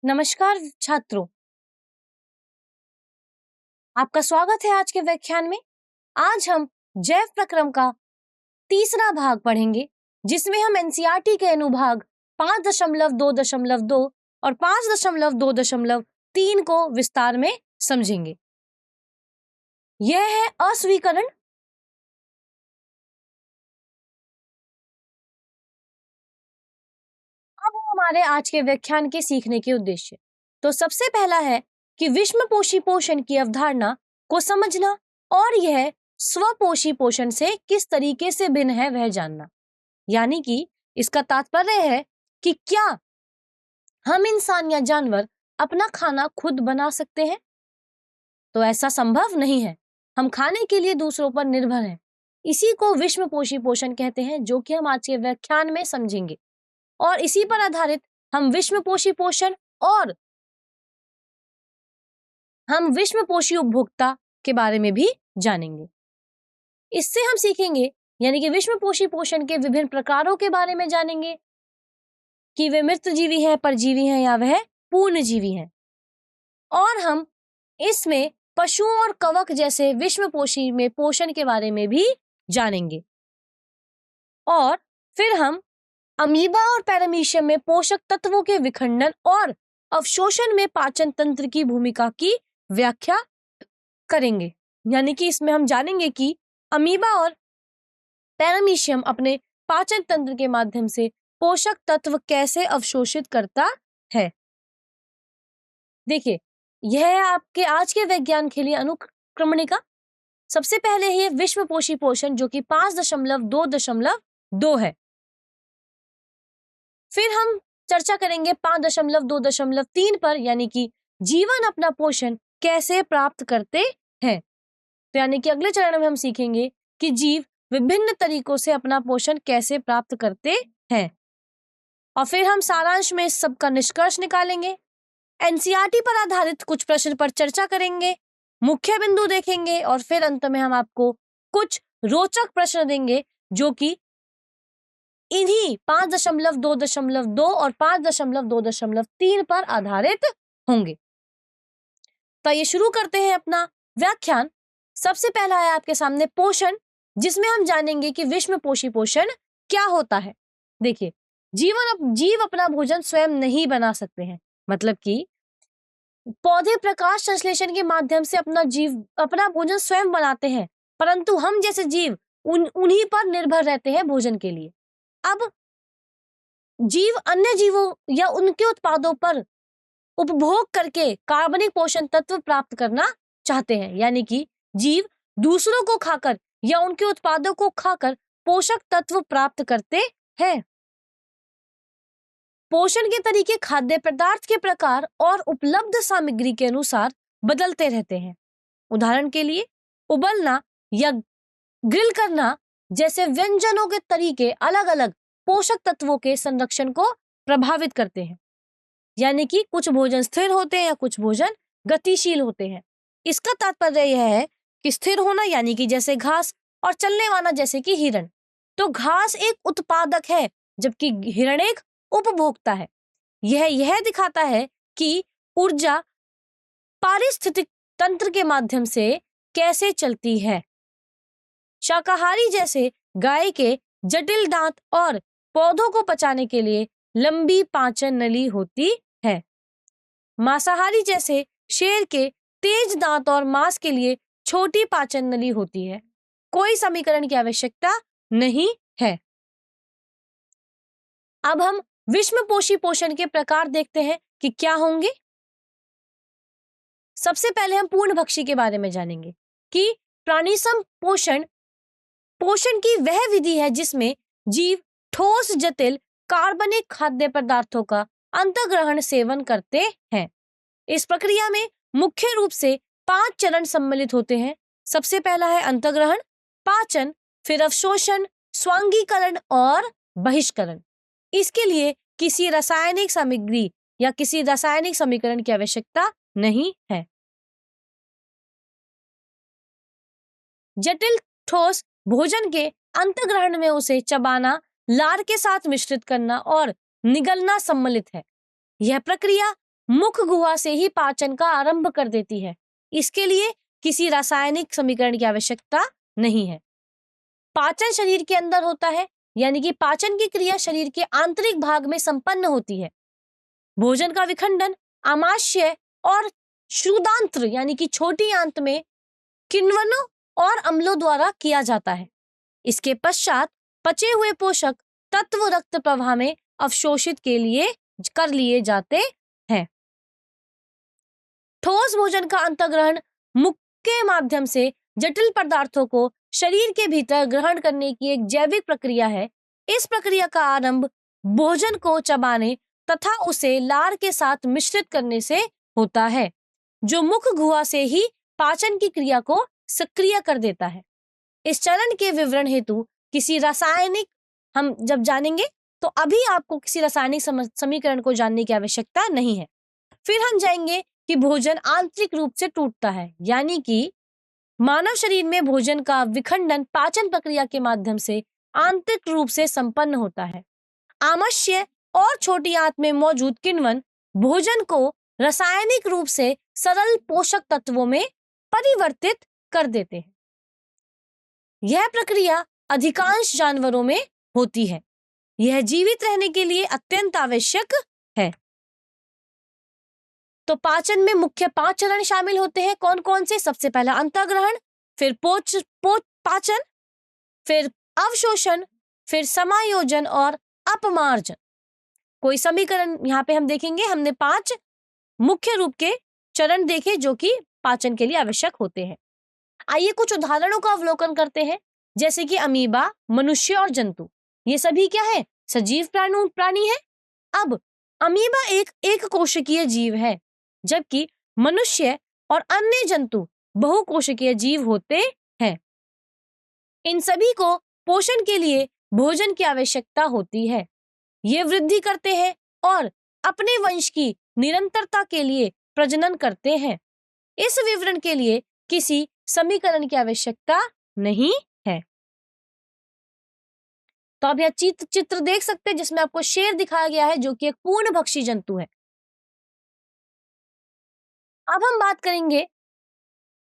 नमस्कार छात्रों, आपका स्वागत है आज के व्याख्यान में। आज हम जैव प्रक्रम का तीसरा भाग पढ़ेंगे, जिसमें हम एनसीईआरटी के अनुभाग 5.2.2 और 5.2.3 को विस्तार में समझेंगे। यह है अस्वीकरण। अब हमारे आज के व्याख्यान के सीखने के उद्देश्य। तो सबसे पहला है कि विषमपोषी पोषण की अवधारणा को समझना और यह स्वपोषी पोषण से किस तरीके से भिन्न है वह जानना। यानी कि इसका तात्पर्य है कि क्या हम इंसान या जानवर अपना खाना खुद बना सकते हैं? तो ऐसा संभव नहीं है। हम खाने के लिए दूसरों पर निर्भर हैं। इसी को विषमपोषी पोषण कहते हैं, जो कि हम आज के व्याख्यान में समझेंगे। और इसी पर आधारित हम विषमपोषी पोषण और हम विषमपोषी उपभोक्ता के बारे में भी जानेंगे। इससे हम सीखेंगे, यानी कि विषमपोषी पोषण के विभिन्न प्रकारों के बारे में जानेंगे कि वे मृत जीवी हैं, परजीवी हैं या वह पूर्णजीवी हैं। और हम इसमें पशुओं और कवक जैसे विषमपोषी में पोषण के बारे में भी जानेंगे। और फिर हम अमीबा और पैरामीशियम में पोषक तत्वों के विखंडन और अवशोषण में पाचन तंत्र की भूमिका की व्याख्या करेंगे। यानी कि इसमें हम जानेंगे कि अमीबा और पैरामीशियम अपने पाचन तंत्र के माध्यम से पोषक तत्व कैसे अवशोषित करता है। देखिए, यह है आपके आज के विज्ञान के लिए अनुक्रमणिका। सबसे पहले है विषमपोषी पोषण, जो कि 5.2.2 है। फिर हम चर्चा करेंगे 5.2.3 पर, यानी कि जीवन अपना पोषण कैसे प्राप्त करते हैं। तो यानी कि अगले चरण में हम सीखेंगे कि जीव विभिन्न तरीकों से अपना पोषण कैसे प्राप्त करते हैं। और फिर हम सारांश में इस सब का निष्कर्ष निकालेंगे। एनसीईआरटी पर आधारित कुछ प्रश्न पर चर्चा करेंगे, मुख्य बिंदु देखेंगे और फिर अंत में हम आपको कुछ रोचक प्रश्न देंगे, जो कि इन्हीं 5.2.2 और 5.2.3 पर आधारित होंगे। तो ये शुरू करते हैं अपना व्याख्यान। सबसे पहला है आपके सामने पोषण, जिसमें हम जानेंगे कि विषमपोषी पोषण क्या होता है। देखिए, जीव अपना भोजन स्वयं नहीं बना सकते हैं। मतलब कि पौधे प्रकाश संश्लेषण के माध्यम से अपना भोजन स्वयं बनाते हैं, परंतु हम जैसे जीव उन्हीं पर निर्भर रहते हैं भोजन के लिए। अब जीव अन्य जीवों या उनके उत्पादों पर उपभोग करके कार्बनिक पोषण तत्व प्राप्त करना चाहते हैं। यानी कि जीव दूसरों को खाकर या उनके उत्पादों को खाकर पोषक तत्व प्राप्त करते हैं। पोषण के तरीके खाद्य पदार्थ के प्रकार और उपलब्ध सामग्री के अनुसार बदलते रहते हैं। उदाहरण के लिए, उबलना या ग्रिल करना जैसे व्यंजनों के तरीके अलग अलग पोषक तत्वों के संरक्षण को प्रभावित करते हैं। यानी कि कुछ भोजन स्थिर होते हैं या कुछ भोजन गतिशील होते हैं। इसका तात्पर्य यह है कि स्थिर होना यानी कि जैसे घास, और चलने वाला जैसे कि हिरण। तो घास एक उत्पादक है, जबकि हिरण एक उपभोक्ता है। यह दिखाता है कि ऊर्जा पारिस्थितिक तंत्र के माध्यम से कैसे चलती है। शाकाहारी जैसे गाय के जटिल दांत और पौधों को पचाने के लिए लंबी पाचन नली होती है। मांसाहारी जैसे शेर के तेज दांत और मांस के लिए छोटी पाचन नली होती है। कोई समीकरण की आवश्यकता नहीं है। अब हम विषमपोषी पोषण के प्रकार देखते हैं कि क्या होंगे। सबसे पहले हम पूर्णभक्षी के बारे में जानेंगे कि प्राणिसम पोषण की वह विधि है जिसमें जीव ठोस जटिल कार्बनिक खाद्य पदार्थों का अंतःग्रहण सेवन करते हैं। इस प्रक्रिया में मुख्य रूप से 5 चरण सम्मिलित होते हैं। सबसे पहला है अंतःग्रहण, पाचन, फिर अवशोषण, स्वांगीकरण और बहिष्करण। इसके लिए किसी रासायनिक सामग्री या किसी रासायनिक समीकरण की आवश्यकता नहीं है। जटिल ठोस भोजन के अंतःग्रहण में उसे चबाना, लार के साथ मिश्रित करना और निगलना सम्मिलित है। यह प्रक्रिया मुख गुहा से ही पाचन का आरंभ कर देती है। इसके लिए किसी रासायनिक समीकरण की आवश्यकता नहीं है। पाचन शरीर के अंदर होता है, यानी कि पाचन की क्रिया शरीर के आंतरिक भाग में संपन्न होती है। भोजन का विखंडन आमाशय और श्रुदांत्र यानी कि छोटी आंत में किण्वनों और अम्लों द्वारा किया जाता है। इसके पश्चात पचे हुए पोषक तत्व रक्त प्रवाह में अवशोषित कर लिए जाते हैं। ठोस भोजन का अंतर्ग्रहण मुख के माध्यम से जटिल पदार्थों को शरीर के भीतर ग्रहण करने की एक जैविक प्रक्रिया है। इस प्रक्रिया का आरंभ भोजन को चबाने तथा उसे लार के साथ मिश्रित करने से होता है, जो मुख गुहा से ही पाचन की क्रिया को सक्रिय कर देता है। इस चरण के विवरण हेतु किसी रासायनिक हम जब जानेंगे तो अभी आपको किसी रासायनिक समीकरण को जानने की आवश्यकता नहीं है। फिर हम जाएंगे कि भोजन आंतरिक रूप से टूटता है, यानी कि मानव शरीर में भोजन का विखंडन पाचन प्रक्रिया के माध्यम से आंतरिक रूप से संपन्न होता है। आमाशय और छोटी आंत में मौजूद किण्वन भोजन को रासायनिक रूप से सरल पोषक तत्वों में परिवर्तित कर देते हैं। यह प्रक्रिया अधिकांश जानवरों में होती है। यह जीवित रहने के लिए अत्यंत आवश्यक है। तो पाचन में मुख्य 5 चरण शामिल होते हैं। कौन कौन से? सबसे पहला अंतःग्रहण, फिर पाचन, फिर अवशोषण, फिर समायोजन और अपमार्जन। कोई समीकरण यहाँ पे हम देखेंगे। हमने 5 मुख्य रूप के चरण देखे जो कि पाचन के लिए आवश्यक होते हैं। आइए कुछ उदाहरणों का अवलोकन करते हैं, जैसे कि अमीबा, मनुष्य और जंतु। ये सभी क्या है? सजीव प्राणी है। अब अमीबा एक कोशिकीय जीव है, जबकि मनुष्य और अन्य जंतु बहुकोशिकीय जीव होते हैं। इन सभी को पोषण के लिए भोजन की आवश्यकता होती है। ये वृद्धि करते हैं और अपने वंश की निरंतरता के लिए प्रजनन करते हैं। इस विवरण के लिए किसी समीकरण की आवश्यकता नहीं है। तो आप यह चित्र देख सकते हैं जिसमें आपको शेर दिखाया गया है, जो कि एक पूर्णभक्षी जंतु है। अब हम बात करेंगे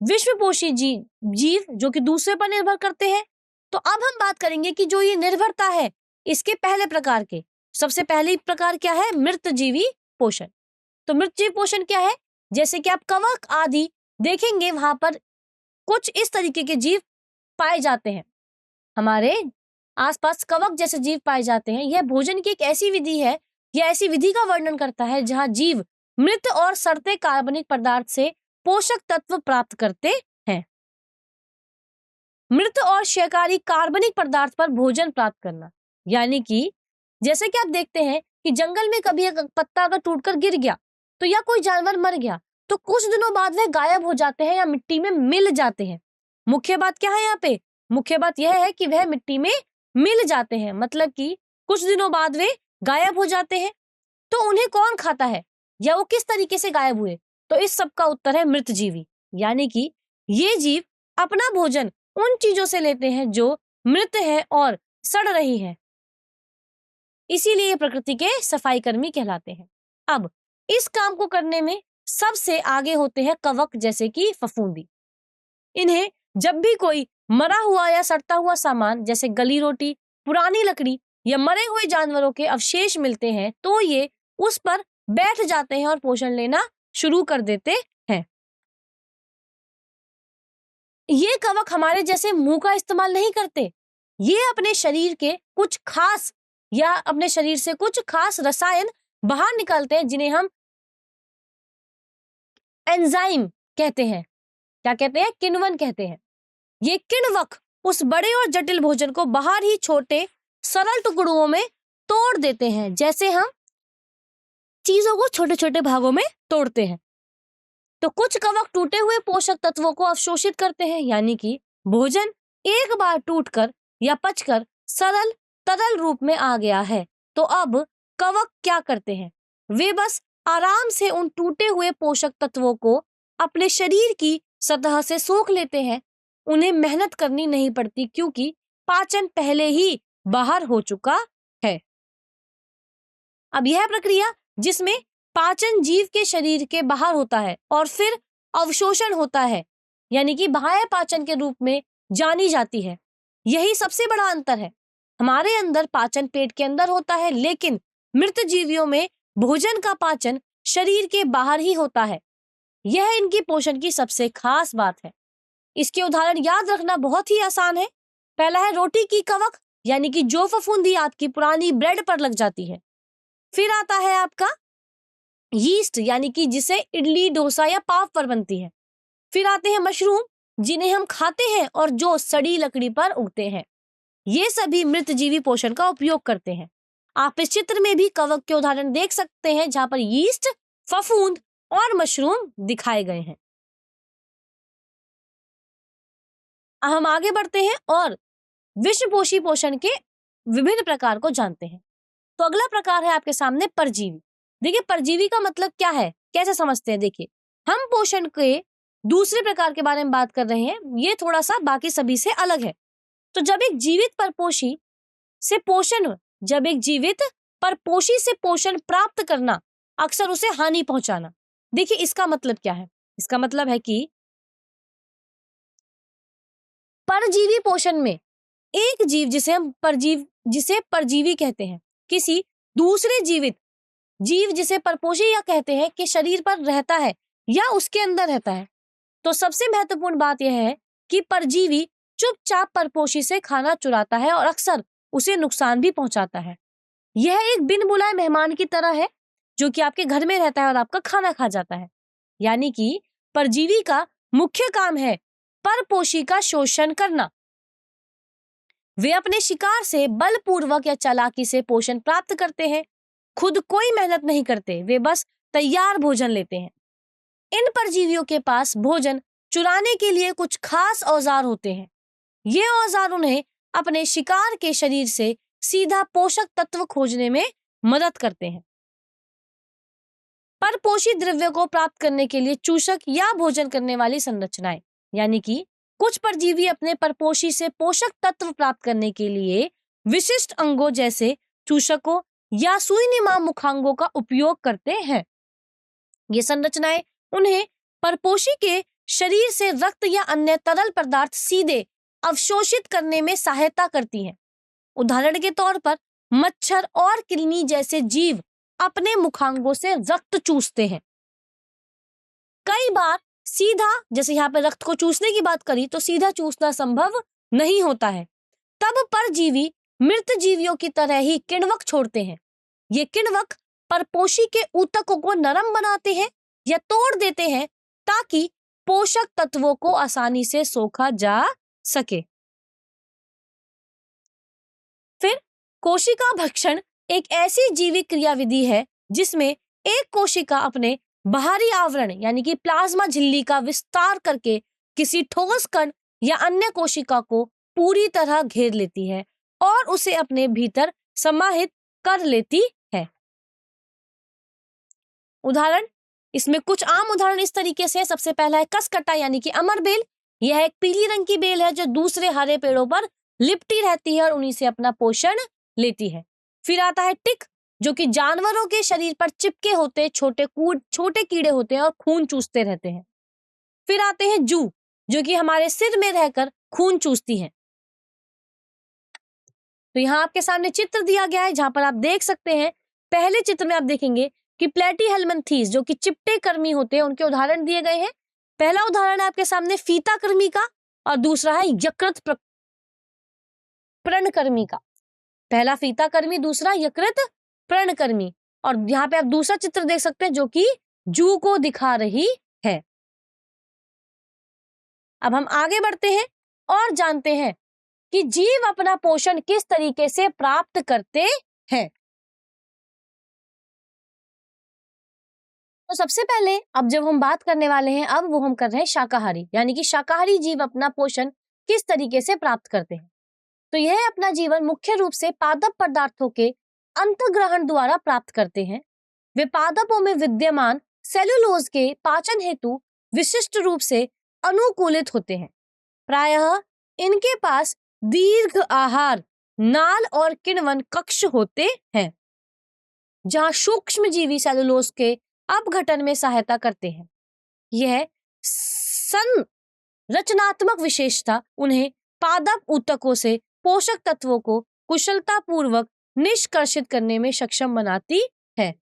विश्वपोषी जीव जो कि दूसरे पर निर्भर करते हैं। तो अब हम बात करेंगे कि जो ये निर्भरता है इसके पहले प्रकार के। सबसे पहली प्रकार क्या है? मृतजीवी पोषण। तो मृतजीवी पोषण क्या है? जैसे कि आप कवक आदि देखेंगे, वहां पर कुछ इस तरीके के जीव पाए जाते हैं। हमारे आसपास कवक जैसे जीव पाए जाते हैं। यह भोजन की एक ऐसी विधि है, यह ऐसी विधि का वर्णन करता है जहां जीव मृत और सड़ते कार्बनिक पदार्थ से पोषक तत्व प्राप्त करते हैं। मृत और क्षयकारी कार्बनिक पदार्थ पर भोजन प्राप्त करना, यानी कि जैसे कि आप देखते हैं कि जंगल में कभी एक पत्ता अगर टूटकर गिर गया तो या कोई जानवर मर गया तो कुछ दिनों बाद वह गायब हो जाते हैं या मिट्टी में मिल जाते हैं। मुख्य बात क्या है यहाँ पे? मुख्य बात यह है कि वह मिट्टी में मिल जाते हैं, मतलब कि कुछ दिनों बाद वे गायब हो जाते हैं। तो उन्हें कौन खाता है या वो किस तरीके से गायब हुए? तो इस सब का उत्तर है मृतजीवी, यानी कि ये जीव अपना भोजन उन चीजों से लेते हैं जो मृत है और सड़ रही है। इसीलिए प्रकृति के सफाई कर्मी कहलाते हैं। अब इस काम को करने में सबसे आगे होते हैं कवक जैसे कि फफूंदी। इन्हें जब भी कोई मरा हुआ या सड़ता हुआ सामान जैसे गली रोटी, पुरानी लकड़ी या मरे हुए जानवरों के अवशेष मिलते हैं तो ये उस पर बैठ जाते हैं और पोषण लेना शुरू कर देते हैं। ये कवक हमारे जैसे मुंह का इस्तेमाल नहीं करते। ये अपने शरीर के कुछ खास या अपने शरीर से कुछ खास रसायन बाहर निकालते हैं जिन्हें हम एंजाइम कहते हैं। क्या कहते हैं? किण्वन कहते हैं। ये किण्वक उस बड़े और जटिल भोजन को बाहर ही छोटे सरल टुकड़ों में तोड़ देते हैं, जैसे हम चीजों को छोटे छोटे भागों में तोड़ते हैं। तो कुछ कवक टूटे हुए पोषक तत्वों को अवशोषित करते हैं, यानी कि भोजन एक बार टूटकर या पचकर सरल तरल रूप में आ गया है तो अब कवक क्या करते हैं? वे बस आराम से उन टूटे हुए पोषक तत्वों को अपने शरीर की सतह से सोख लेते हैं। उन्हें मेहनत करनी नहीं पड़ती क्योंकि पाचन पहले ही बाहर हो चुका है। अब यह प्रक्रिया जिसमें पाचन जीव के शरीर के बाहर होता है और फिर अवशोषण होता है, यानी कि बाह्य पाचन के रूप में जानी जाती है। यही सबसे बड़ा अंतर है। हमारे अंदर पाचन पेट के अंदर होता है, लेकिन मृत जीवियों में भोजन का पाचन शरीर के बाहर ही होता है। यह इनकी पोषण की सबसे खास बात है। इसके उदाहरण याद रखना बहुत ही आसान है। पहला है रोटी की कवक, यानी कि जो फफूंदी आपकी पुरानी ब्रेड पर लग जाती है। फिर आता है आपका यीस्ट, यानी कि जिसे इडली, डोसा या पाव पर बनती है। फिर आते हैं मशरूम, जिन्हें हम खाते हैं और जो सड़ी लकड़ी पर उगते हैं। ये सभी मृत जीवी पोषण का उपयोग करते हैं। आप इस चित्र में भी कवक के उदाहरण देख सकते हैं, जहां पर यीस्ट, फफूंद और मशरूम दिखाए गए हैं। हम आगे बढ़ते हैं और विषपोषी पोषण के विभिन्न प्रकार को जानते हैं। तो अगला प्रकार है आपके सामने परजीवी। देखिए, परजीवी का मतलब क्या है, कैसे समझते हैं। देखिए, हम पोषण के दूसरे प्रकार के बारे में बात कर रहे हैं। ये थोड़ा सा बाकी सभी से अलग है। तो जब एक जीवित परपोषी से पोषण प्राप्त करना, अक्सर उसे हानि पहुंचाना। देखिए, इसका मतलब क्या है। इसका मतलब है कि परजीवी पोषण में एक जीव, जिसे परजीवी कहते हैं, किसी दूसरे जीवित जीव, जिसे परपोषी या कहते हैं, के शरीर पर रहता है या उसके अंदर रहता है। तो सबसे महत्वपूर्ण बात यह है कि परजीवी चुपचाप परपोषी से खाना चुराता है और अक्सर उसे नुकसान भी पहुंचाता है। यह एक बिन बुलाए मेहमान की तरह है, जो कि आपके घर में रहता है और आपका खाना खा जाता है। यानी कि परजीवी का मुख्य काम है परपोषी का शोषण करना। वे अपने शिकार से बलपूर्वक या चालाकी से पोषण प्राप्त करते हैं। खुद कोई मेहनत नहीं करते, वे बस तैयार भोजन लेते हैं। इन परजीवियों के पास भोजन चुराने के लिए कुछ खास औजार होते हैं। ये औजार उन्हें अपने शिकार के शरीर से सीधा पोषक तत्व खोजने में मदद करते हैं। परपोषी द्रव्य को प्राप्त करने के लिए चूषक या भोजन करने वाली संरचनाएं, यानी कि कुछ परजीवी अपने परपोषी से पोषक तत्व प्राप्त करने के लिए विशिष्ट अंगों जैसे चूषकों या सुईनुमा मुखांगों का उपयोग करते हैं। ये संरचनाएं उन्हें परपोषी के शरीर से रक्त या अन्य तरल पदार्थ सीधे अवशोषित करने में सहायता करती हैं। उदाहरण के तौर पर मच्छर और किलनी जैसे जीव अपने मुखांगों से रक्त चूसते हैं। कई बार सीधा, जैसे यहाँ पे रक्त को चूसने की बात करी, तो सीधा चूसना संभव नहीं होता है। तब परजीवी मृत जीवियों की तरह ही किण्वक छोड़ते हैं। ये किण्वक परपोषी के ऊतकों को नरम बनाते हैं या तोड़ देते हैं, ताकि पोषक तत्वों को आसानी से सोखा जा सके। फिर कोशिका भक्षण एक ऐसी जैविक क्रियाविधि है जिसमें एक कोशिका अपने बाहरी आवरण, यानी कि प्लाज्मा झिल्ली का विस्तार करके किसी ठोस कण या अन्य कोशिका को पूरी तरह घेर लेती है और उसे अपने भीतर समाहित कर लेती है। उदाहरण, इसमें कुछ आम उदाहरण इस तरीके से। सबसे पहला है कसकट्टा, यानी कि अमर बेल। यह एक पीली रंग की बेल है जो दूसरे हरे पेड़ों पर लिपटी रहती है और उन्हीं से अपना पोषण लेती है। फिर आता है टिक, जो कि जानवरों के शरीर पर चिपके होते छोटे कीड़े होते हैं और खून चूसते रहते हैं। फिर आते हैं जू, जो कि हमारे सिर में रहकर खून चूसती हैं। तो यहाँ आपके सामने चित्र दिया गया है, जहां पर आप देख सकते हैं। पहले चित्र में आप देखेंगे कि प्लेटीहेल्मिन्थीज, जो कि चिपटे कर्मी होते हैं, उनके उदाहरण दिए गए हैं। पहला उदाहरण है आपके सामने फीता कर्मी का और दूसरा है यकृत पर्णकर्मी का। पहला फीता कर्मी, दूसरा यकृत पर्णकर्मी। और यहाँ पे आप दूसरा चित्र देख सकते हैं, जो कि जू को दिखा रही है। अब हम आगे बढ़ते हैं और जानते हैं कि जीव अपना पोषण किस तरीके से प्राप्त करते हैं। तो सबसे पहले अब जब हम बात करने वाले हैं, अब वो हम कर रहे हैं शाकाहारी, यानी कि शाकाहारी जीव अपना पोषण किस तरीके से प्राप्त करते हैं। तो यह अपना जीवन मुख्य रूप से पादप पदार्थों के अंतर्ग्रहण द्वारा प्राप्त करते हैं। वे पादपों में विद्यमान सेलुलोज के पाचन हेतु विशिष्ट रूप से अनुकूलित होते हैं। प्रायः इनके पास दीर्घ आहार नाल और किण्वन कक्ष होते हैं, जहां सूक्ष्म जीवी सेलुलोज के अपघटन में सहायता करते हैं। यह संरचनात्मक विशेषता उन्हें पादप ऊतकों से पोषक तत्वों को कुशलतापूर्वक निष्कर्षित करने में सक्षम बनाती है।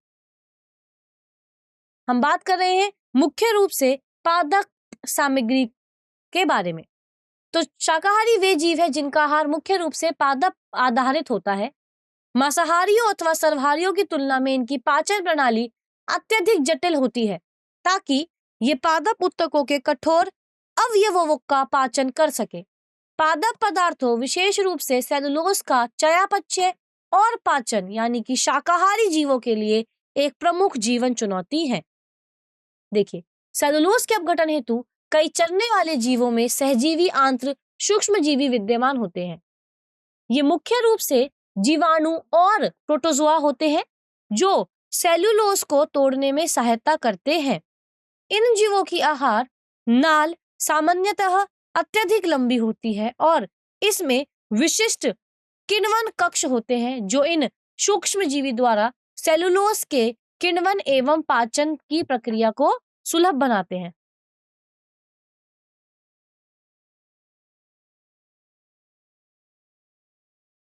हम बात कर रहे हैं मुख्य रूप से पादप सामग्री के बारे में। तो शाकाहारी वे जीव है जिनका आहार मुख्य रूप से पादप आधारित होता है। मांसाहारियों अथवा सर्वहारियों की तुलना में इनकी पाचन प्रणाली अत्यधिक जटिल होती है, ताकि ये पादप ऊतकों के कठोर अवयवों का पाचन कर सके। पादप पदार्थों विशेष रूप से सेलुलोज का चयापचय और पाचन यानी कि शाकाहारी जीवों के लिए एक प्रमुख जीवन चुनौती है। देखिए, सेलुलोज के अपघटन हेतु कई चरने वाले जीवों में सहजीवी आंत्र सूक्ष्मजीवी विद्यमान होते हैं। ये मुख्य रूप से जीवाणु और प्रोटोजोआ होते हैं जो सेलुलोज को तोड़ने में सहायता करते हैं। इन जीवों की आहार नाल सामान्यतः अत्यधिक लंबी होती है और इसमें विशिष्ट किण्वन कक्ष होते हैं जो इन सूक्ष्मजीवी द्वारा सेलुलोज के किण्वन एवं पाचन की प्रक्रिया को सुलभ बनाते हैं।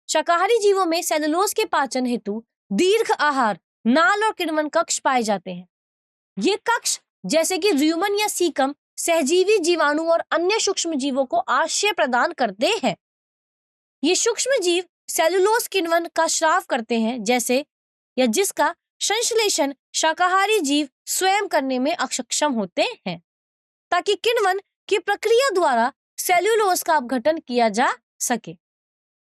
शाकाहारी जीवों में सेलुलोज के पाचन हेतु दीर्घ आहार नाल और किण्वन कक्ष पाए जाते हैं। ये कक्ष जैसे कि र्यूमन या सीकम सहजीवी जीवाणु और अन्य सूक्ष्म जीवों को आश्रय प्रदान करते हैं। ये सूक्ष्म जीव सेलुलोज किण्वन का स्राव करते हैं जैसे या जिसका संश्लेषण शाकाहारी जीव स्वयं करने में अक्षम होते हैं, ताकि किण्वन की प्रक्रिया द्वारा सेलुलोज का अपघटन किया जा सके।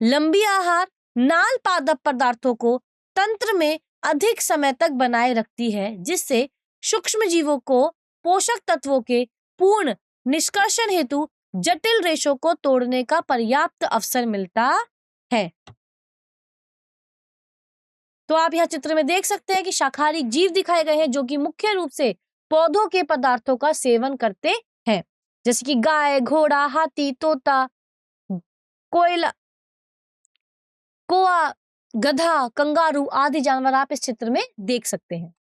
लंबी आहार नाल पादप पदार्थों को तंत्र में अधिक समय तक बनाए रखती है, जिससे सूक्ष्म जीवों को पोषक तत्वों के पूर्ण निष्कर्षण हेतु जटिल रेशों को तोड़ने का पर्याप्त अवसर मिलता है। तो आप यह चित्र में देख सकते हैं कि शाकाहारी जीव दिखाए गए हैं जो कि मुख्य रूप से पौधों के पदार्थों का सेवन करते हैं, जैसे कि गाय, घोड़ा, हाथी, तोता, कोयला, कोआ, गधा, कंगारू आदि जानवर आप इस चित्र में देख सकते हैं।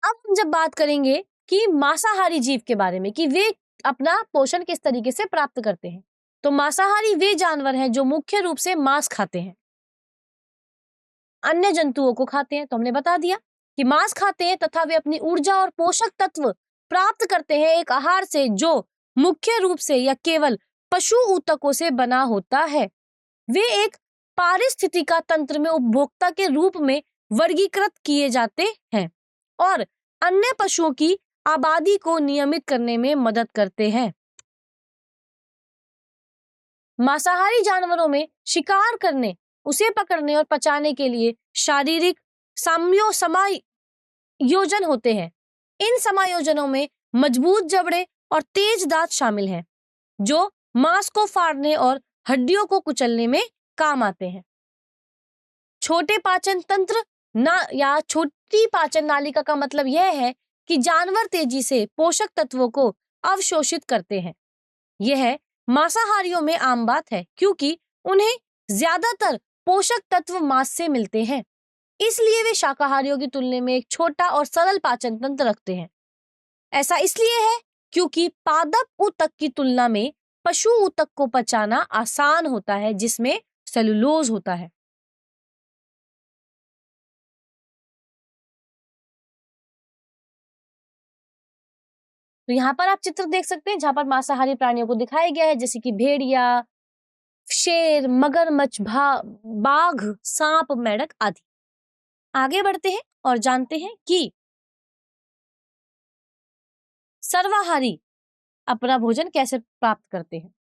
अब हम जब बात करेंगे कि मांसाहारी जीव के बारे में कि वे अपना पोषण किस तरीके से प्राप्त करते हैं, तो मांसाहारी वे जानवर हैं जो मुख्य रूप से मांस खाते हैं, अन्य जंतुओं को खाते हैं। तो हमने बता दिया कि मांस खाते हैं तथा वे अपनी ऊर्जा और पोषक तत्व प्राप्त करते हैं एक आहार से जो मुख्य रूप से या केवल पशु ऊतकों से बना होता है। वे एक पारिस्थितिका तंत्र में उपभोक्ता के रूप में वर्गीकृत किए जाते हैं और अन्य पशुओं की आबादी को नियमित करने में मदद करते हैं। मांसाहारी जानवरों में शिकार करने, उसे पकड़ने और पचाने के लिए शारीरिक समायोजन होते हैं। इन समायोजनों में मजबूत जबड़े और तेज दांत शामिल हैं, जो मांस को फाड़ने और हड्डियों को कुचलने में काम आते हैं। छोटे पाचन तंत्र या छोटी पाचन नालिका का मतलब यह है कि जानवर तेजी से पोषक तत्वों को अवशोषित करते हैं। यह मांसाहारियों में आम बात है क्योंकि उन्हें ज्यादातर पोषक तत्व मांस से मिलते हैं, इसलिए वे शाकाहारियों की तुलना में एक छोटा और सरल पाचन तंत्र रखते हैं। ऐसा इसलिए है क्योंकि पादप ऊतक की तुलना में पशु ऊतक को पचाना आसान होता है, जिसमें सेलुलोज होता है। तो यहाँ पर आप चित्र देख सकते हैं जहां पर मांसाहारी प्राणियों को दिखाया गया है, जैसे कि भेड़िया, शेर, मगरमच्छ, बाघ, सांप, मेंढक आदि। आगे बढ़ते हैं और जानते हैं कि सर्वाहारी अपना भोजन कैसे प्राप्त करते हैं।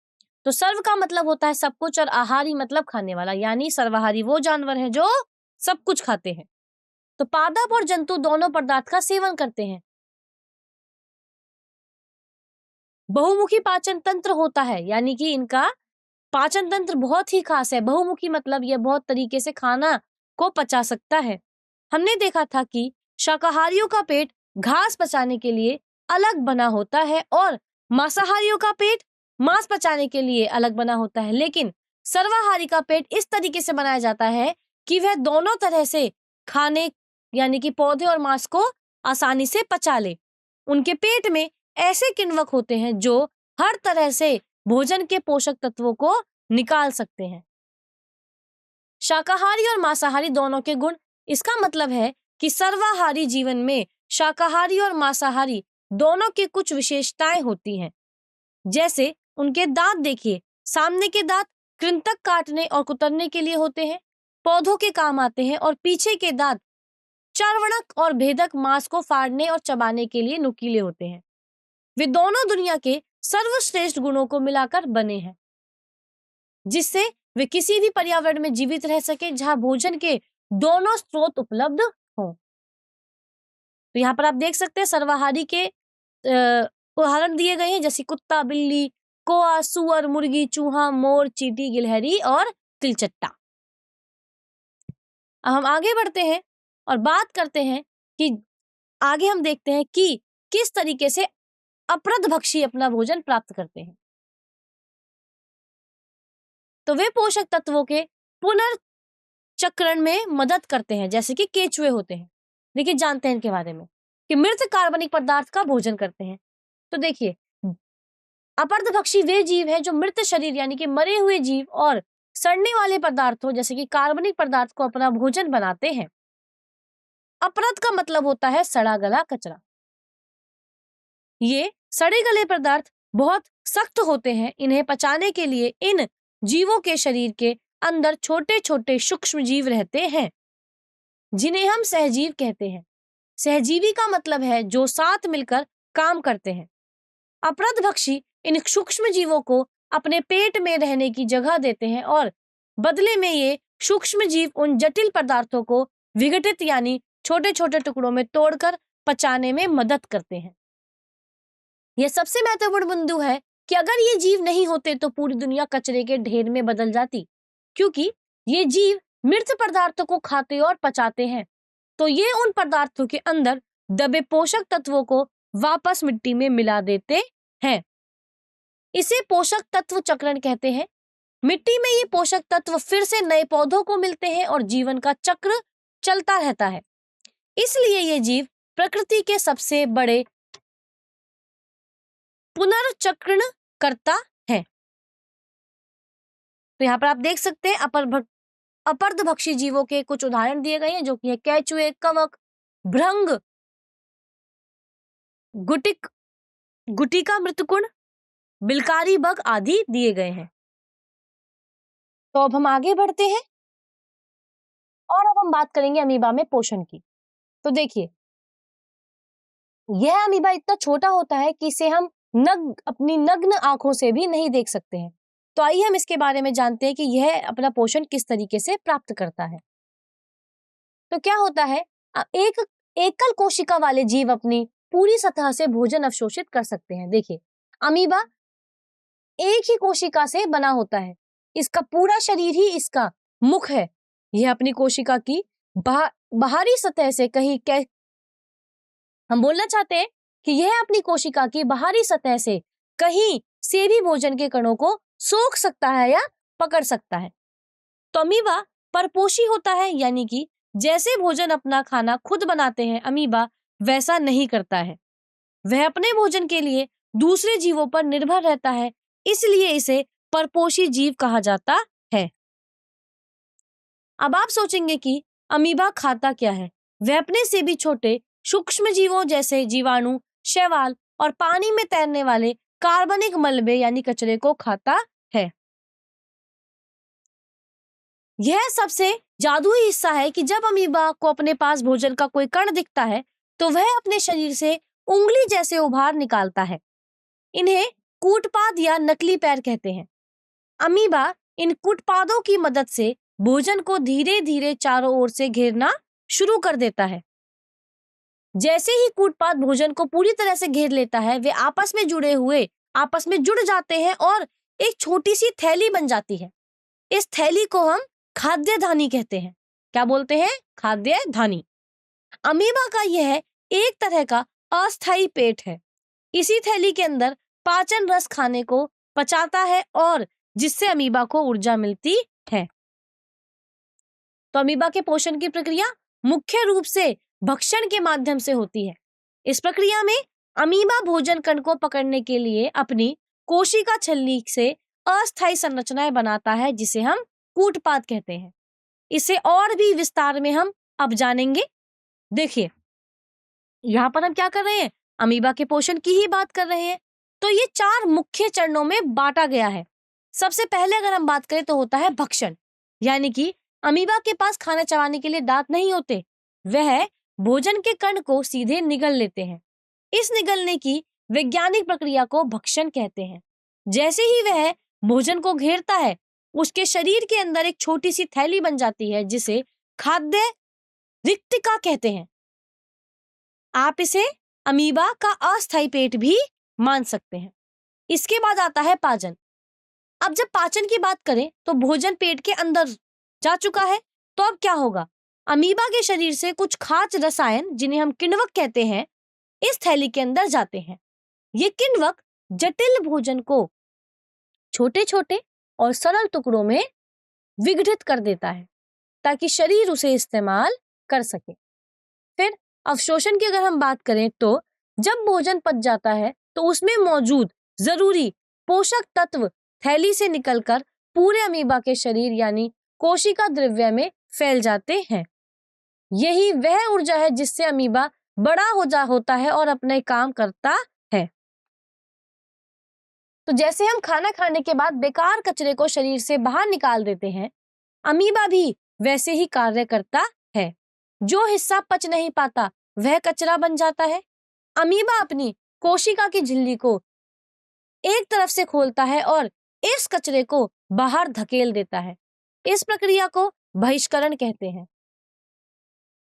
तो सर्व का मतलब होता है सब कुछ और आहारी मतलब खाने वाला, यानी सर्वाहारी वो जानवर हैं जो सब कुछ खाते हैं। तो पादप और जंतु दोनों पदार्थ का सेवन करते हैं। बहुमुखी पाचन तंत्र होता है, यानी कि इनका पाचन तंत्र बहुत ही खास है। बहुमुखी मतलब यह बहुत तरीके से खाना को पचा सकता है। हमने देखा था कि शाकाहारियों का पेट घास पचाने के लिए अलग बना होता है और मांसाहारियों का पेट मांस पचाने के लिए अलग बना होता है, लेकिन सर्वाहारी का पेट इस तरीके से बनाया जाता है कि वह दोनों तरह से खाने यानी कि पौधे और मांस को आसानी से पचा ले। उनके पेट में ऐसे किण्वक होते हैं जो हर तरह से भोजन के पोषक तत्वों को निकाल सकते हैं। शाकाहारी और मांसाहारी दोनों के गुण। इसका मतलब है कि सर्वाहारी जीवन में शाकाहारी और मांसाहारी दोनों की कुछ विशेषताएं होती हैं। जैसे उनके दांत देखिए, सामने के दांत कृंतक काटने और कुतरने के लिए होते हैं, पौधों के काम आते हैं, और पीछे के दांत चर्वणक और भेदक मांस को फाड़ने और चबाने के लिए नुकीले होते हैं। वे दोनों दुनिया के सर्वश्रेष्ठ गुणों को मिलाकर बने हैं, जिससे वे किसी भी पर्यावरण में जीवित रह सके जहां भोजन के दोनों स्रोत उपलब्ध हों। तो यहाँ पर आप देख सकते हैं सर्वाहारी के उदाहरण दिए गए हैं, जैसे कुत्ता, बिल्ली, कौआ, सुअर, मुर्गी, चूहा, मोर, चींटी, गिलहरी और तिलचट्टा। अब हम आगे बढ़ते हैं और बात करते हैं कि आगे हम देखते हैं कि किस तरीके से अपरदभक्षी अपना भोजन प्राप्त करते हैं। तो वे पोषक तत्वों के पुनर्चक्रण में मदद करते हैं, जैसे कि केचुए होते हैं। देखिए, जानते हैं इनके बारे में कि मृत कार्बनिक पदार्थ का भोजन करते हैं। तो देखिए, अपरदभक्षी वे जीव हैं जो मृत शरीर यानी कि मरे हुए जीव और सड़ने वाले पदार्थों जैसे कि कार्बनिक पदार्थ को अपना भोजन बनाते हैं। अपरद का मतलब होता है सड़ा गला कचरा। ये सड़े गले पदार्थ बहुत सख्त होते हैं। इन्हें पचाने के लिए इन जीवों के शरीर के अंदर छोटे छोटे सूक्ष्म जीव रहते हैं, जिन्हें हम सहजीव कहते हैं। सहजीवी का मतलब है जो साथ मिलकर काम करते हैं। अपरदभक्षी इन सूक्ष्म जीवों को अपने पेट में रहने की जगह देते हैं और बदले में ये सूक्ष्म जीव उन जटिल पदार्थों को विघटित यानी छोटे छोटे टुकड़ों में तोड़कर पचाने में मदद करते हैं। यह सबसे महत्वपूर्ण बिंदु है कि अगर ये जीव नहीं होते तो पूरी दुनिया कचरे के ढेर में बदल जाती, क्योंकि ये जीव मृत पदार्थों को खाते और पचाते हैं, तो ये उन पदार्थों के अंदर दबे पोषक तत्वों को वापस मिट्टी में मिला देते हैं। इसे पोषक तत्व चक्रण कहते हैं। मिट्टी में ये पोषक तत्व फिर से नए पौधों को मिलते हैं और जीवन का चक्र चलता रहता है। इसलिए ये जीव प्रकृति के सबसे बड़े पुनर्चक्रण करता है। तो यहाँ पर आप देख सकते हैं अपरदभक्षी जीवों के कुछ उदाहरण दिए गए हैं, जो कि है केचुए, कवक, भृंग, गुटिका मृतकुण, बिलकारी बग आदि दिए गए हैं। तो अब हम आगे बढ़ते हैं और अब हम बात करेंगे अमीबा में पोषण की। तो देखिए, यह अमीबा इतना छोटा होता है कि इसे हम अपनी नग्न आंखों से भी नहीं देख सकते हैं। तो आइए हम इसके बारे में जानते हैं कि यह अपना पोषण किस तरीके से प्राप्त करता है। तो क्या होता है, एक एकल कोशिका वाले जीव अपनी पूरी सतह से भोजन अवशोषित कर सकते हैं। देखिए, अमीबा एक ही कोशिका से बना होता है। इसका पूरा शरीर ही इसका मुख है। यह अपनी कोशिका की बाहरी सतह से हम बोलना चाहते हैं कि यह अपनी कोशिका की बाहरी सतह से कहीं से भी भोजन के कणों को सोख सकता है या पकड़ सकता है। तो अमीबा परपोषी होता है, यानी कि जैसे भोजन अपना खाना खुद बनाते हैं, अमीबा वैसा नहीं करता है। वह अपने भोजन के लिए दूसरे जीवों पर निर्भर रहता है, इसलिए इसे परपोषी जीव कहा जाता है। अब आप सोचेंगे कि अमीबा खाता क्या है। वह अपने से भी छोटे सूक्ष्म जीवों जैसे जीवाणु, शैवाल और पानी में तैरने वाले कार्बनिक मलबे यानी कचरे को खाता है। यह सबसे जादुई हिस्सा है कि जब अमीबा को अपने पास भोजन का कोई कण दिखता है तो वह अपने शरीर से उंगली जैसे उभार निकालता है। इन्हें कूटपाद या नकली पैर कहते हैं। अमीबा इन कूटपादों की मदद से भोजन को धीरे धीरे चारों ओर से घेरना शुरू कर देता है। जैसे ही कूटपाद भोजन को पूरी तरह से घेर लेता है, वे आपस में जुड़ जाते हैं और एक छोटी सी थैली बन जाती है। इस थैली को हम खाद्य धानी कहते हैं। क्या बोलते हैं? खाद्य धानी। अमीबा का यह एक तरह का अस्थायी पेट है। इसी थैली के अंदर पाचन रस खाने को पचाता है और जिससे अमीबा को ऊर्जा मिलती है। तो अमीबा के पोषण की प्रक्रिया मुख्य रूप से भक्षण के माध्यम से होती है। इस प्रक्रिया में अमीबा भोजन कण को पकड़ने के लिए अपनी कोशिका झिल्ली से अस्थायी संरचनाएं बनाता है, जिसे हम कूटपाद कहते हैं। इसे और भी विस्तार में हम अब जानेंगे। देखिए, यहाँ पर हम क्या कर रहे हैं, अमीबा के पोषण की ही बात कर रहे हैं। तो ये 4 मुख्य चरणों में बांटा गया है। सबसे पहले अगर हम बात करें तो होता है भक्षण, यानी कि अमीबा के पास खाना चबाने के लिए दांत नहीं होते, वह भोजन के कण को सीधे निगल लेते हैं। इस निगलने की वैज्ञानिक प्रक्रिया को भक्षण कहते हैं। जैसे ही वह भोजन को घेरता है, उसके शरीर के अंदर एक छोटी सी थैली बन जाती है, जिसे खाद्य रिक्तिका कहते हैं। आप इसे अमीबा का अस्थायी पेट भी मान सकते हैं। इसके बाद आता है पाचन। अब जब पाचन की बात करें तो भोजन पेट के अंदर जा चुका है, तो अब क्या होगा, अमीबा के शरीर से कुछ खाद्य रसायन, जिन्हें हम किण्वक कहते हैं, इस थैली के अंदर जाते हैं। ये किण्वक जटिल भोजन को छोटे छोटे और सरल टुकड़ों में विघटित कर देता है, ताकि शरीर उसे इस्तेमाल कर सके। फिर अवशोषण की अगर हम बात करें तो जब भोजन पच जाता है तो उसमें मौजूद जरूरी पोषक तत्व थैली से निकलकर पूरे अमीबा के शरीर यानी कोशिका द्रव्य में फैल जाते हैं। यही वह ऊर्जा है जिससे अमीबा बड़ा होता है और अपने काम करता है। तो जैसे हम खाना खाने के बाद बेकार कचरे को शरीर से बाहर निकाल देते हैं, अमीबा भी वैसे ही कार्य करता है। जो हिस्सा पच नहीं पाता वह कचरा बन जाता है। अमीबा अपनी कोशिका की झिल्ली को एक तरफ से खोलता है और इस कचरे को बाहर धकेल देता है। इस प्रक्रिया को बहिष्करण कहते हैं।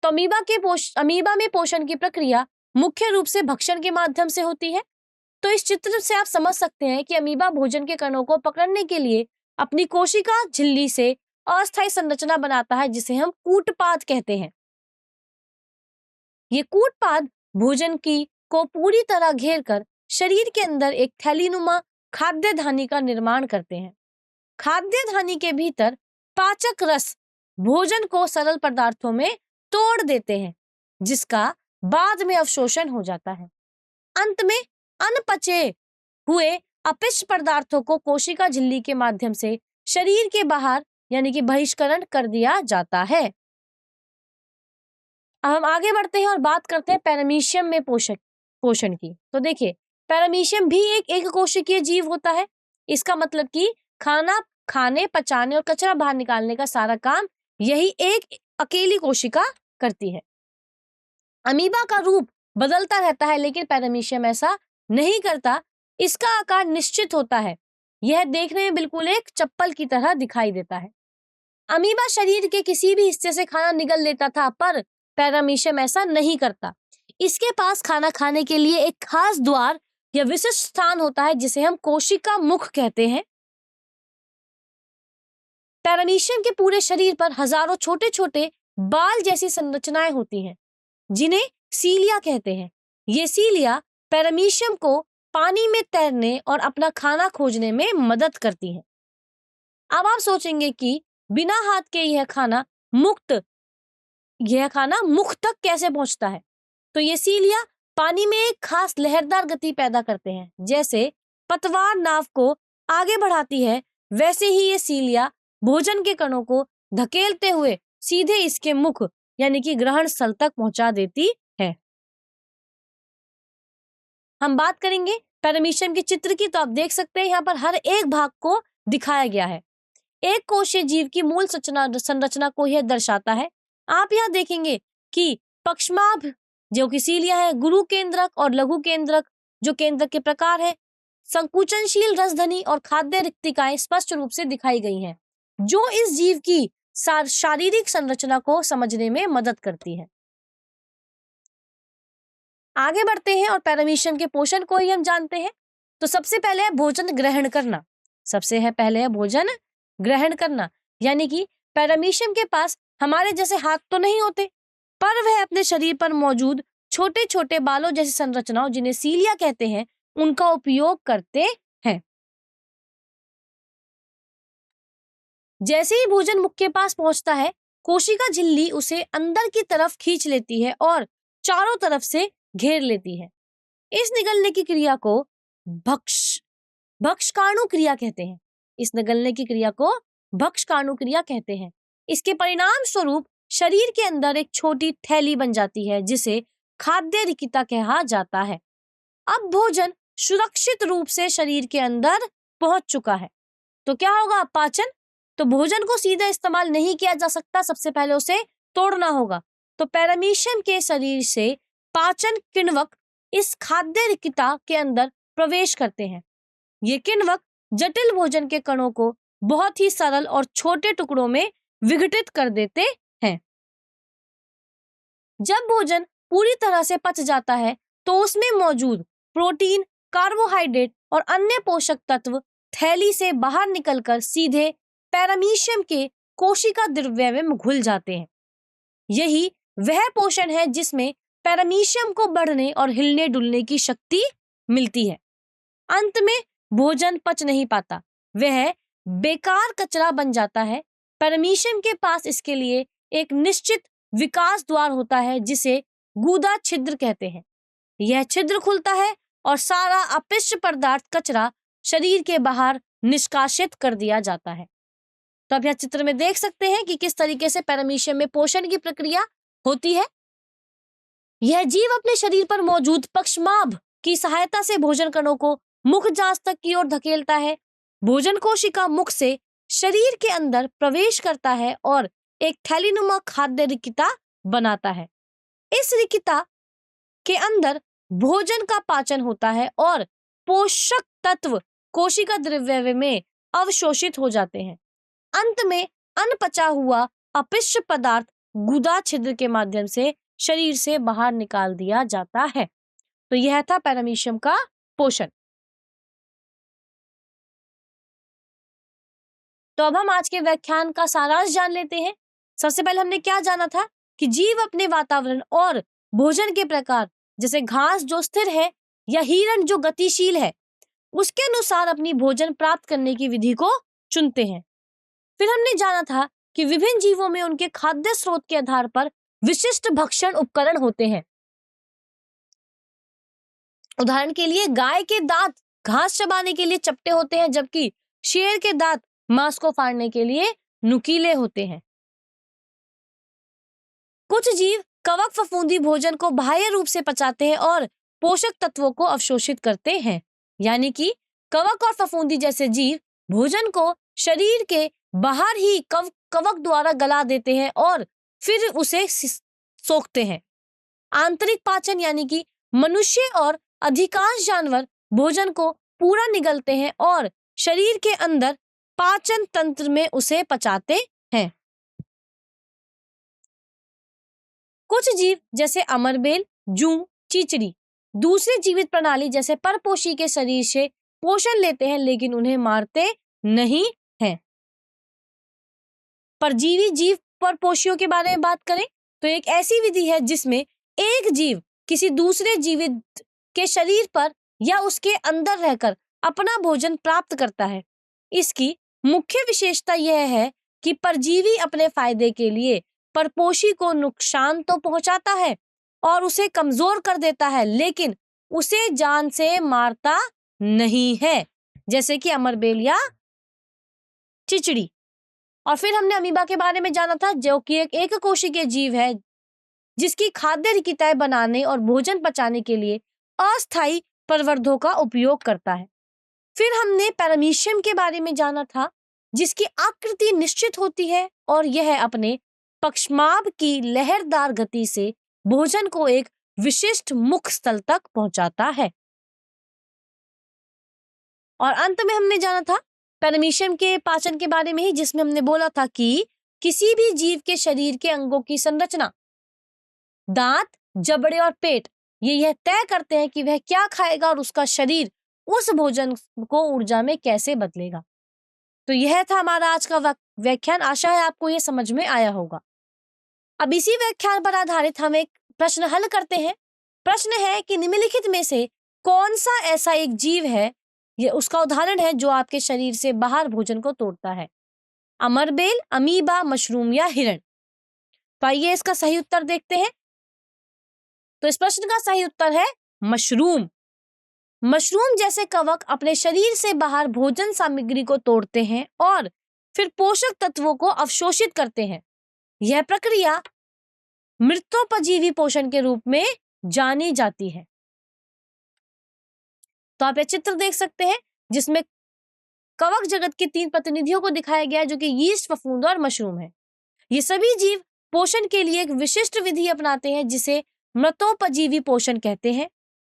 तो अमीबा में पोषण की प्रक्रिया मुख्य रूप से भक्षण के माध्यम से होती है। तो इस चित्र से आप समझ सकते हैं कि अमीबा भोजन के कणों को पकड़ने के लिए अपनी कोशिका झिल्ली से अस्थायी संरचना बनाता है, जिसे हम कूटपाद कहते हैं। ये कूटपाद भोजन को पूरी तरह घेर कर शरीर के अंदर एक थैलीनुमा खाद्य धानी का निर्माण करते हैं। खाद्य धानी के भीतर पाचक रस भोजन को सरल पदार्थों में तोड़ देते हैं, जिसका बाद में अवशोषण हो जाता है। अंत में अनपचे हुए अपशिष्ट पदार्थों को कोशिका झिल्ली के माध्यम से शरीर के बाहर यानी कि बहिष्करण कर दिया जाता है। अब हम आगे बढ़ते हैं और बात करते हैं पैरामीशियम में पोषण की। तो देखिए, पैरामीशियम भी एक कोशिकीय जीव होता है। इसका मतलब कि खाना खाने, पचाने और कचरा बाहर निकालने का सारा काम यही एक अकेली कोशिका करती है। अमीबा का रूप बदलता रहता है, लेकिन पैरामीशियम ऐसा नहीं करता। इसका आकार निश्चित होता है। यह देखने में बिल्कुल एक चप्पल की तरह दिखाई देता है। अमीबा शरीर के किसी भी हिस्से से खाना निगल लेता था, पर पैरामीशियम ऐसा नहीं करता। इसके पास खाना खाने के लिए एक खास द्वार या विशिष्ट स्थान होता है, जिसे हम कोशिका मुख कहते हैं। पैरामीशियम के पूरे शरीर पर हजारों छोटे छोटे बाल जैसी संरचनाएं होती हैं, जिन्हें सीलिया कहते हैं। ये सीलिया पैरामीशियम को पानी में तैरने और अपना खाना खोजने में मदद करती हैं। अब आप सोचेंगे कि बिना हाथ के यह खाना मुख तक कैसे पहुंचता है? तो ये सीलिया पानी में एक खास लहरदार गति पैदा करते हैं। जैसे पतवार नाव को आगे बढ़ाती है, वैसे ही ये सीलिया भोजन के कणों को धकेलते हुए सीधे इसके मुख यानी कि ग्रहण स्थल तक पहुंचा देती है। हम बात करेंगे पैरामीशियम के चित्र की, तो आप देख सकते हैं यहाँ पर हर एक भाग को दिखाया गया है। एक कोशीय जीव की मूल संरचना को यह दर्शाता है। आप यहाँ देखेंगे कि पक्षमाभ जो कि सीलिया है, गुरु केंद्रक और लघु केंद्रक जो केंद्रक के प्रकार है, संकुचनशील रसधनी और खाद्य रिक्तिकाएं स्पष्ट रूप से दिखाई गई हैं, जो इस जीव की शारीरिक संरचना को समझने में मदद करती है। आगे बढ़ते हैं और पैरामीशियम के पोषण को ही हम जानते हैं। तो सबसे पहले है भोजन ग्रहण करना। यानी कि पैरामीशियम के पास हमारे जैसे हाथ तो नहीं होते, पर वह अपने शरीर पर मौजूद छोटे छोटे बालों जैसी संरचनाओं, जिन्हें सीलिया कहते हैं, उनका उपयोग करते हैं। जैसे ही भोजन मुख के पास पहुंचता है, कोशिका झिल्ली उसे अंदर की तरफ खींच लेती है और चारों तरफ से घेर लेती है। इस निगलने की क्रिया को भक्षकाणु क्रिया कहते हैं। इस निगलने की क्रिया को भक्षकाणु क्रिया कहते हैं। इसके परिणाम स्वरूप शरीर के अंदर एक छोटी थैली बन जाती है जिसे खाद्य रिक्ता कहा जाता है। अब भोजन सुरक्षित रूप से शरीर के अंदर पहुंच चुका है तो क्या होगा? पाचन। तो भोजन को सीधा इस्तेमाल नहीं किया जा सकता, सबसे पहले उसे तोड़ना होगा। तो पैरामीशियम के शरीर से पाचन किण्वक इस खाद्य रिक्ता के अंदर प्रवेश करते हैं। ये किण्वक जटिल भोजन के कणों को बहुत ही सरल और छोटे टुकड़ों में विघटित कर देते हैं। जब भोजन पूरी तरह से पच जाता है तो उसमें मौजूद प्रोटीन, कार्बोहाइड्रेट और अन्य पोषक तत्व थैली से बाहर निकलकर सीधे पैरामीशियम के कोशिका द्रव्य में घुल जाते हैं। यही वह पोषण है जिसमें पैरामीशियम को बढ़ने और हिलने डुलने की शक्ति मिलती है। अंत में भोजन पच नहीं पाता, वह बेकार कचरा बन जाता है। पैरामीशियम के पास इसके लिए एक निश्चित विकास द्वार होता है जिसे गूदा छिद्र कहते हैं। यह छिद्र खुलता है और सारा अपशिष्ट पदार्थ कचरा शरीर के बाहर निष्कासित कर दिया जाता है। तो अब यह चित्र में देख सकते हैं कि किस तरीके से पैरामीशियम में पोषण की प्रक्रिया होती है। यह जीव अपने शरीर पर मौजूद पक्षमाभ की सहायता से भोजन कणों को मुख जांच तक की ओर धकेलता है। भोजन कोशिका मुख से शरीर के अंदर प्रवेश करता है और एक थैलीनुमा खाद्य रिक्ता बनाता है। इस रिक्ता के अंदर भोजन का पाचन होता है और पोषक तत्व कोशिका द्रव्य में अवशोषित हो जाते हैं। अंत में अनपचा हुआ अपशिष्ट पदार्थ गुदा छिद्र के माध्यम से शरीर से बाहर निकाल दिया जाता है। तो यह था पैरामीशियम का पोषण। तो अब हम आज के व्याख्यान का सारांश जान लेते हैं। सबसे पहले हमने क्या जाना था कि जीव अपने वातावरण और भोजन के प्रकार, जैसे घास जो स्थिर है या हिरण जो गतिशील है, उसके अनुसार अपनी भोजन प्राप्त करने की विधि को चुनते हैं। फिर हमने जाना था कि विभिन्न जीवों में उनके खाद्य स्रोत के आधार पर विशिष्ट भक्षण उपकरण होते हैं। उदाहरण के लिए गाय के दांत घास चबाने के लिए चपटे होते हैं, जबकि शेर के दांत मांस को फाड़ने के लिए नुकीले होते हैं। कुछ जीव कवक फफूंदी भोजन को बाह्य रूप से पचाते हैं और पोषक तत्वों को अवशोषित करते हैं। यानी कि कवक और फफूंदी जैसे जीव भोजन को शरीर के बाहर ही कवक द्वारा गला देते हैं और फिर उसे सोखते हैं। आंतरिक पाचन यानी कि मनुष्य और अधिकांश जानवर भोजन को पूरा निगलते हैं और शरीर के अंदर पाचन तंत्र में उसे पचाते हैं। कुछ जीव जैसे अमरबेल, जूं, चींचड़ी दूसरे जीवित प्रणाली जैसे परपोषी के शरीर से पोषण लेते हैं, लेकिन उन्हें मारते नहीं हैं। परजीवी जीव परपोषियों के बारे में बात करें तो एक ऐसी विधि है जिसमें एक जीव किसी दूसरे जीवित के शरीर पर या उसके अंदर रहकर अपना भोजन प्राप्त करता है। इसकी मुख्य विशेषता यह है कि परजीवी अपने फायदे के लिए परपोषी को नुकसान तो पहुंचाता है और उसे कमजोर कर देता है, लेकिन उसे जान से मारता नहीं है, जैसे कि अमरबेल या चिचड़ी। और फिर हमने अमीबा के बारे में जाना था, जो कि एक कोशिकीय जीव है जिसकी खाद्य रिक्ताएं बनाने और भोजन पचाने के लिए अस्थायी प्रवर्धकों का उपयोग करता है। फिर हमने पैरामीशियम के बारे में जाना था, जिसकी आकृति निश्चित होती है और यह अपने पक्षमाभ की लहरदार गति से भोजन को एक विशिष्ट मुख स्थल तक पहुंचाता है। और अंत में हमने जाना था पैरामीशियम के पाचन के बारे में ही, जिसमें हमने बोला था कि किसी भी जीव के शरीर के अंगों की संरचना, दांत, जबड़े और पेट यह तय करते हैं कि वह क्या खाएगा और उसका शरीर उस भोजन को ऊर्जा में कैसे बदलेगा। तो यह था हमारा आज का व्याख्यान। आशा है आपको यह समझ में आया होगा। अब इसी व्याख्यान पर आधारित हम एक प्रश्न हल करते हैं। प्रश्न है कि निम्नलिखित में से कौन सा ऐसा एक जीव है, यह उसका उदाहरण है, जो आपके शरीर से बाहर भोजन को तोड़ता है? अमरबेल, अमीबा, मशरूम या हिरण? तो आइए इसका सही उत्तर देखते हैं। तो इस प्रश्न का सही उत्तर है मशरूम। मशरूम जैसे कवक अपने शरीर से बाहर भोजन सामग्री को तोड़ते हैं और फिर पोषक तत्वों को अवशोषित करते हैं। यह प्रक्रिया मृतोपजीवी पोषण के रूप में जानी जाती है। तो आप ये चित्र देख सकते हैं जिसमें कवक जगत के 3 प्रतिनिधियों को दिखाया गया है, जो कि यीस्ट, फफूंद और मशरूम है। ये सभी जीव पोषण के लिए एक विशिष्ट विधि अपनाते हैं जिसे मृतोपजीवी पोषण कहते हैं।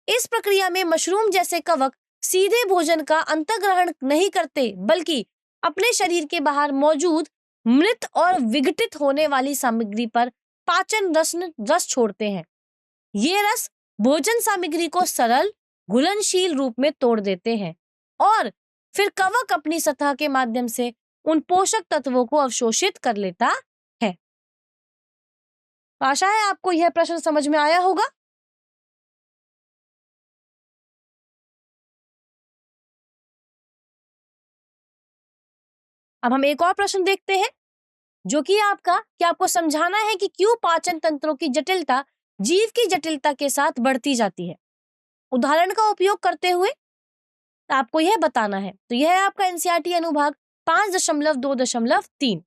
इस प्रक्रिया में मशरूम जैसे कवक सीधे भोजन का अंतर्ग्रहण नहीं करते, बल्कि अपने शरीर के बाहर मौजूद मृत और विघटित होने वाली सामग्री पर पाचन रस छोड़ते हैं। ये रस भोजन सामग्री को सरल घुलनशील रूप में तोड़ देते हैं और फिर कवक अपनी सतह के माध्यम से उन पोषक तत्वों को अवशोषित कर लेता है। आशा है आपको यह प्रश्न समझ में आया होगा। अब हम एक और प्रश्न देखते हैं, जो कि आपको समझाना है कि क्यों पाचन तंत्रों की जटिलता जीव की जटिलता के साथ बढ़ती जाती है। उदाहरण का उपयोग करते हुए आपको यह बताना है। तो यह है आपका एनसीईआरटी अनुभाग 5.2.3।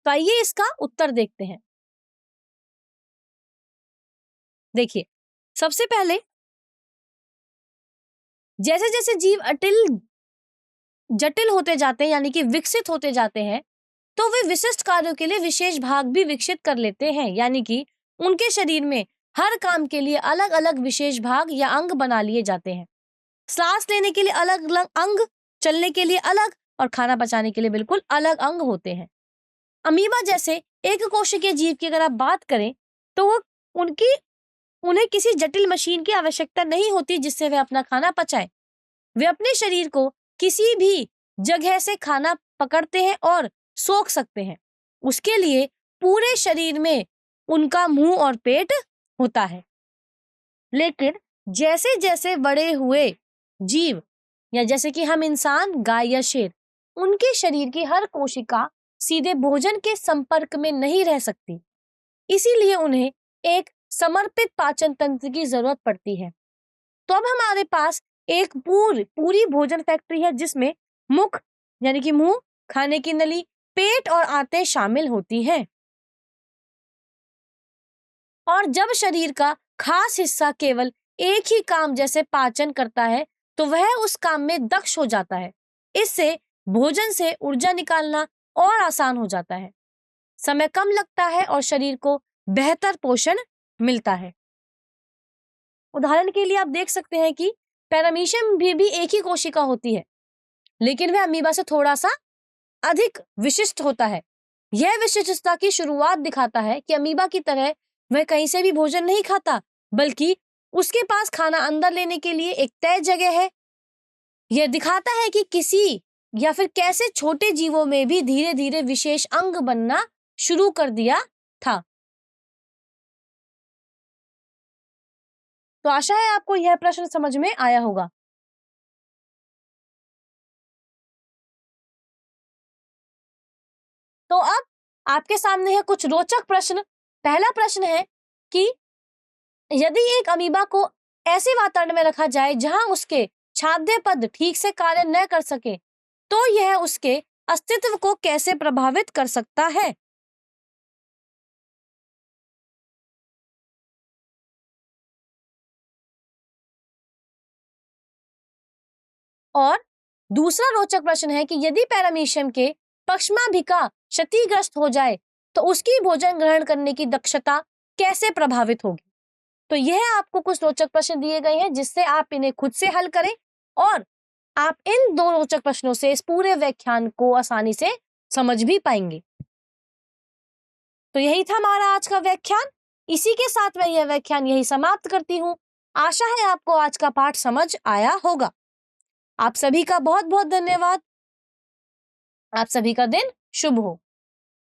तो आइए इसका उत्तर देखते हैं। देखिए, सबसे पहले जैसे जैसे जीव जटिल होते जाते हैं, यानी कि विकसित होते जाते हैं, तो वे विशिष्ट कार्यों के लिए विशेष भाग भी विकसित कर लेते हैं, यानी कि उनके शरीर में हर काम के लिए अलग अलग विशेष भाग या अंग बना लिए जाते हैं। सांस लेने के लिए अलग अलग अंग, चलने के लिए अलग और खाना पचाने के लिए बिल्कुल अलग अंग होते हैं। अमीबा जैसे एक कोशिकीय जीव की अगर आप बात करें, तो वो उन्हें किसी जटिल मशीन की आवश्यकता नहीं होती जिससे वे अपना खाना पचाएं। वे अपने शरीर को किसी भी जगह से खाना पकड़ते हैं और सोख सकते हैं। उसके लिए पूरे शरीर में उनका मुंह और पेट होता है। लेकिन जैसे जैसे बड़े हुए जीव, या जैसे कि हम इंसान, गाय या शेर, उनके शरीर की हर कोशिका सीधे भोजन के संपर्क में नहीं रह सकती, इसीलिए उन्हें एक समर्पित पाचन तंत्र की जरूरत पड़ती है। तो अब हमारे पास एक पूरी भोजन फैक्ट्री है जिसमें मुख, यानी कि मुंह, खाने की नली, पेट और आंतें शामिल होती हैं। और जब शरीर का खास हिस्सा केवल एक ही काम जैसे पाचन करता है, तो वह उस काम में दक्ष हो जाता है। इससे भोजन से ऊर्जा निकालना और आसान हो जाता है, समय कम लगता है और शरीर को बेहतर पोषण मिलता है। उदाहरण के लिए आप देख सकते हैं कि पैरामीशियम भी एक ही कोशिका होती है, लेकिन वह अमीबा से थोड़ा सा अधिक विशिष्ट होता है। यह विशिष्टता की शुरुआत दिखाता है कि अमीबा की तरह वह कहीं से भी भोजन नहीं खाता, बल्कि उसके पास खाना अंदर लेने के लिए एक तय जगह है। यह दिखाता है कि किसी या फिर कैसे छोटे जीवों में भी धीरे धीरे विशेष अंग बनना शुरू कर दिया था। तो आशा है आपको यह प्रश्न समझ में आया होगा। तो अब आपके सामने है कुछ रोचक प्रश्न। पहला प्रश्न है कि यदि एक अमीबा को ऐसे वातावरण में रखा जाए जहां उसके खाद्य पद ठीक से कार्य न कर सके, तो यह उसके अस्तित्व को कैसे प्रभावित कर सकता है? और दूसरा रोचक प्रश्न है कि यदि पैरामीशियम के पश्चमाभिका क्षतिग्रस्त हो जाए, तो उसकी भोजन ग्रहण करने की दक्षता कैसे प्रभावित होगी? तो यह आपको कुछ रोचक प्रश्न दिए गए हैं जिससे आप इन्हें खुद से हल करें और आप इन 2 रोचक प्रश्नों से इस पूरे व्याख्यान को आसानी से समझ भी पाएंगे। तो यही था हमारा आज का व्याख्यान। इसी के साथ मैं यह व्याख्यान यही समाप्त करती हूँ। आशा है आपको आज का पाठ समझ आया होगा। आप सभी का बहुत बहुत धन्यवाद। आप सभी का दिन शुभ हो।